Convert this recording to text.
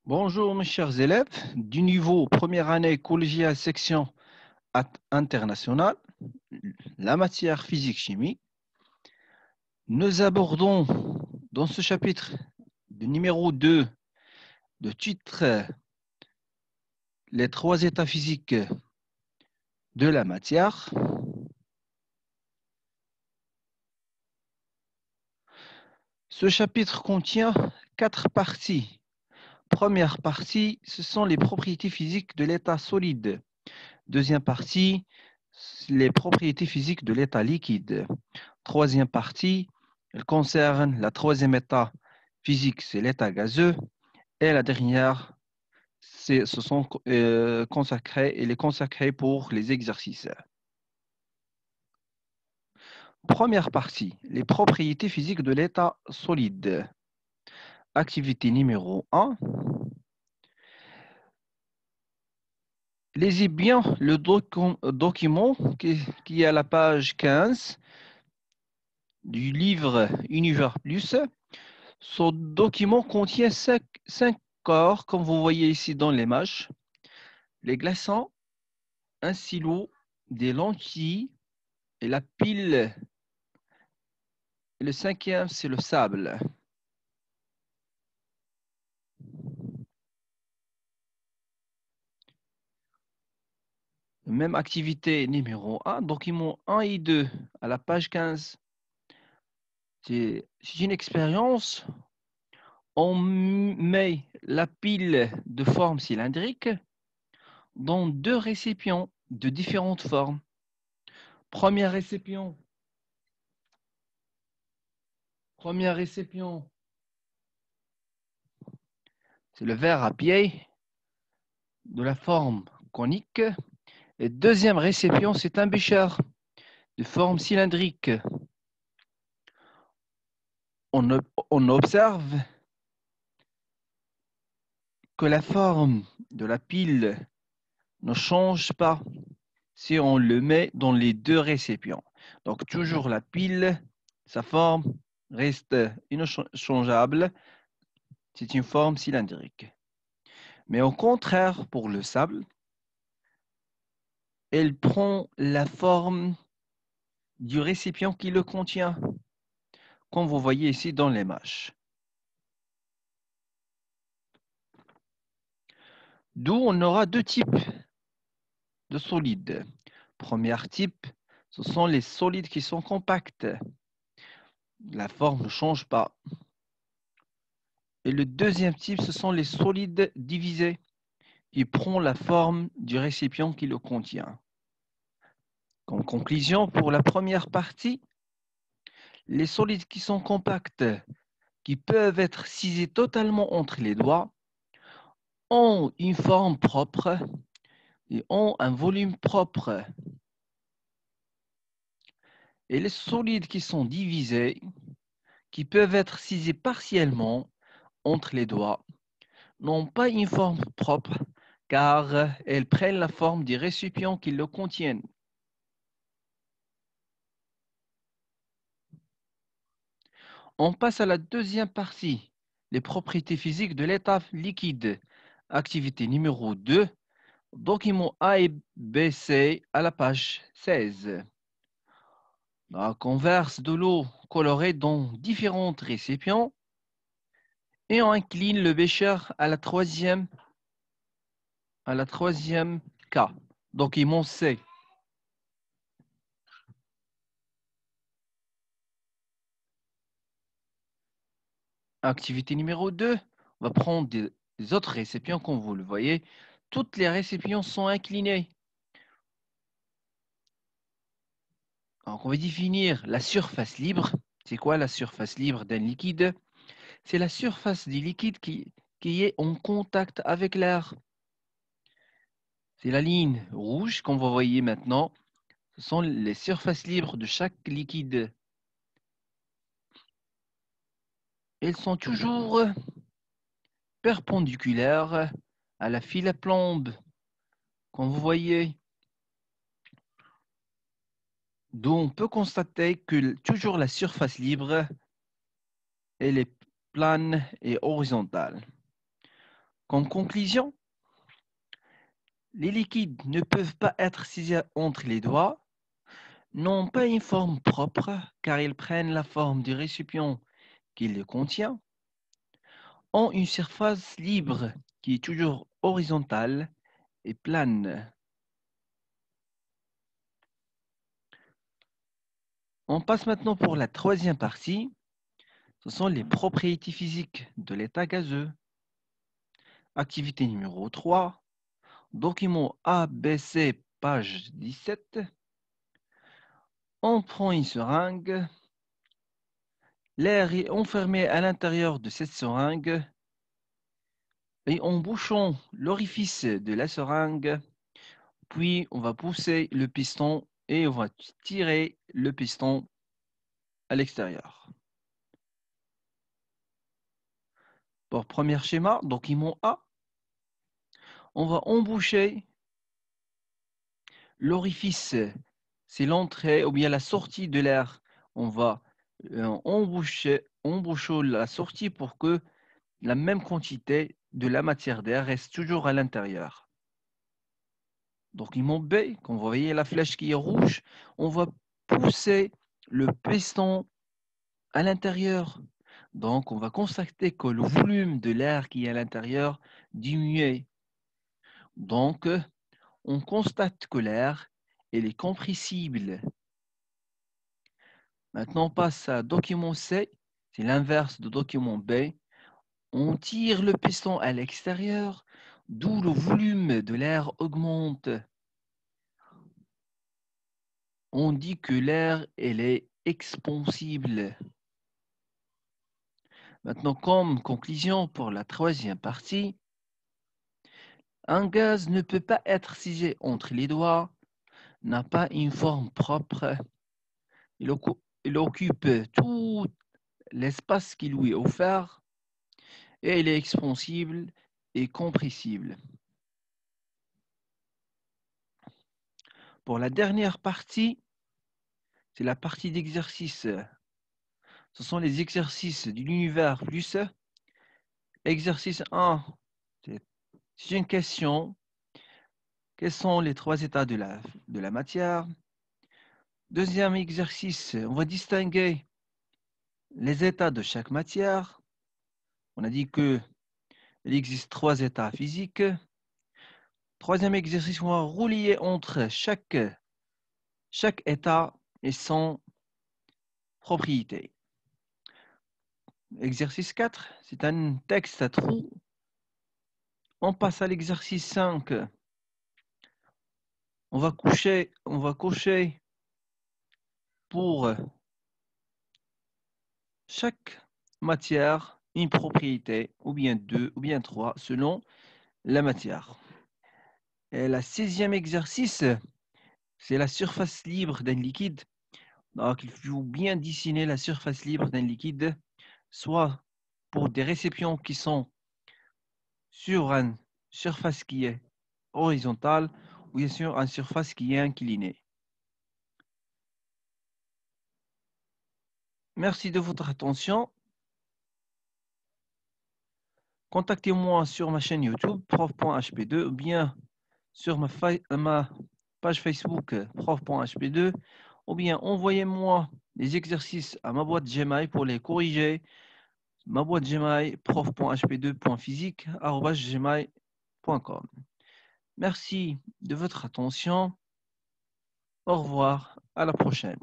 Bonjour mes chers élèves du niveau première année collégiale section internationale, la matière physique-chimie. Nous abordons dans ce chapitre du numéro 2 de titre les trois états physiques de la matière. Ce chapitre contient 4 parties. Première partie, ce sont les propriétés physiques de l'état solide. Deuxième partie, les propriétés physiques de l'état liquide. Troisième partie, elle concerne la troisième état physique, c'est l'état gazeux. Et la dernière, ce sont elle est consacrée pour les exercices. Première partie, les propriétés physiques de l'état solide. Activité numéro 1. Lisez bien le document qui est à la page 15 du livre Univers Plus. Ce document contient 5 corps, comme vous voyez ici dans l'image. Les glaçons, un silo, des lentilles et la pile. Et le cinquième, c'est le sable. Même activité numéro 1, document 1 et 2 à la page 15. C'est une expérience. On met la pile de forme cylindrique dans 2 récipients de différentes formes. Premier récipient, c'est le verre à pied de la forme conique. Et deuxième récipient, c'est un bécher de forme cylindrique. On observe que la forme de la pile ne change pas si on le met dans les 2 récipients. Donc, toujours la pile, sa forme reste inchangeable. C'est une forme cylindrique. Mais au contraire, pour le sable, elle prend la forme du récipient qui le contient, comme vous voyez ici dans l'image. D'où on aura 2 types de solides. Premier type, ce sont les solides qui sont compacts. La forme ne change pas. Et le deuxième type, ce sont les solides divisés. Ils prennent la forme du récipient qui le contient. En conclusion, pour la première partie, les solides qui sont compacts, qui peuvent être scisés totalement entre les doigts, ont une forme propre et ont un volume propre. Et les solides qui sont divisés, qui peuvent être scisés partiellement entre les doigts, n'ont pas une forme propre car elles prennent la forme des récipients qui le contiennent. On passe à la deuxième partie, les propriétés physiques de l'état liquide. Activité numéro 2, document A et BC à la page 16. Donc, on verse de l'eau colorée dans différents récipients et on incline le bécher à la troisième cas. Document C. Activité numéro 2, on va prendre des autres récipients comme vous le voyez. Toutes les récipients sont inclinés. Donc, on va définir la surface libre. C'est quoi la surface libre d'un liquide? C'est la surface du liquide qui est en contact avec l'air. C'est la ligne rouge qu'on va voir maintenant. Ce sont les surfaces libres de chaque liquide. Elles sont toujours perpendiculaires à la file à plomb, comme vous voyez. D'où on peut constater que toujours la surface libre, elle est plane et horizontale. Comme conclusion, les liquides ne peuvent pas être saisis entre les doigts, n'ont pas une forme propre car ils prennent la forme du récipient qui les contient, ont une surface libre qui est toujours horizontale et plane. On passe maintenant pour la troisième partie. Ce sont les propriétés physiques de l'état gazeux. Activité numéro 3, document ABC, page 17. On prend une seringue. L'air est enfermé à l'intérieur de cette seringue et en bouchant l'orifice de la seringue, puis on va pousser le piston et on va tirer le piston à l'extérieur. Pour premier schéma, document A, on va emboucher l'orifice, c'est l'entrée ou bien la sortie de l'air. On va emboucher la sortie pour que la même quantité de la matière d'air reste toujours à l'intérieur. Document B, quand vous voyez la flèche qui est rouge, on va pousser le piston à l'intérieur. Donc, on va constater que le volume de l'air qui est à l'intérieur diminue. Donc, on constate que l'air est compressible. Maintenant, on passe à document C, c'est l'inverse de document B. On tire le piston à l'extérieur, d'où le volume de l'air augmente. On dit que l'air est expansible. Maintenant, comme conclusion pour la troisième partie, un gaz ne peut pas être figé entre les doigts, n'a pas une forme propre. Il occupe tout l'espace qui lui est offert et il est expansible et compressible. Pour la dernière partie, c'est la partie d'exercice. Ce sont les exercices de l'univers plus. Exercice 1, c'est une question. Quels sont les trois états de la matière? Deuxième exercice, on va distinguer les états de chaque matière. On a dit qu'il existe trois états physiques. Troisième exercice, on va relier entre chaque état et son propriété. Exercice 4, c'est un texte à trous. On passe à l'exercice 5. On va cocher pour chaque matière une propriété, ou bien deux, ou bien trois, selon la matière. Et le sixième exercice, c'est la surface libre d'un liquide. Donc, il faut bien dessiner la surface libre d'un liquide, soit pour des récipients qui sont sur une surface qui est horizontale, ou bien sûr une surface qui est inclinée. Merci de votre attention. Contactez-moi sur ma chaîne YouTube, prof.hp2, ou bien sur ma page Facebook, prof.hp2, ou bien envoyez-moi les exercices à ma boîte Gmail pour les corriger. Ma boîte Gmail, prof.hp2.physique@gmail.com. Merci de votre attention. Au revoir, à la prochaine.